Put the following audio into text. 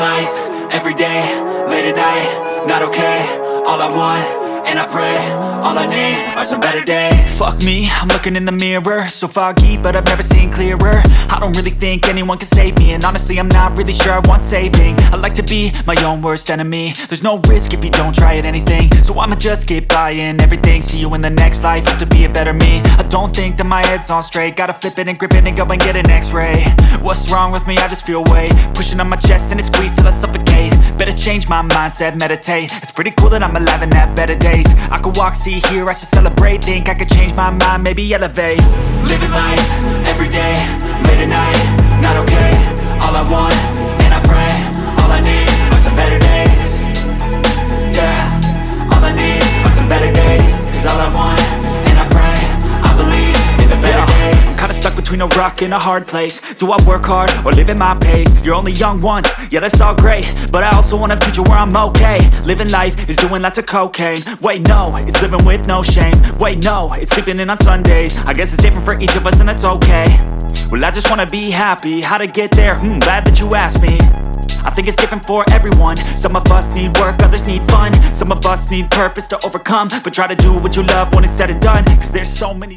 life, everyday, late at night, not okay. All I want, and I pray, all I need are some better days. Fuck me, I'm looking in the mirror, so foggy, but I've never seen clearer. I don't really think anyone can save me, and honestly I'm not really sure I want saving. I like to be my own worst enemy. There's no risk if you don't try at anything, so I'ma just keep buying everything. See you in the next life, have to be a better me. I don't think that my head's on straight, gotta flip it and grip it and go and get an x-ray. What's wrong with me? I just feel weight pushing on my chest and it squeezes till I suffocate. Better change my mindset, meditate. It's pretty cool that I'm alive and have better days. I could walk, see, hear, I should celebrate. Think I could change my mind, maybe elevate. Living life, everyday, late at night, not okay. All I want, and I pray, all I need are some better days. Yeah, all I need are some better days. Cause all I want, and I pray, I believe in the better days. I'm kinda stuck between a rock and a hard place. Do I work hard or live at my pace? You're only young once, yeah that's all great, but I also want a future where I'm okay. Living life is doing lots of cocaine. Wait no, it's living with no shame. Wait no, it's sleeping in on Sundays. I guess it's different for each of us and that's okay. Well I just wanna be happy, how to get there? Glad that you asked me. I think it's different for everyone. Some of us need work, others need fun. Some of us need purpose to overcome, but try to do what you love when it's said and done. Cause there's so many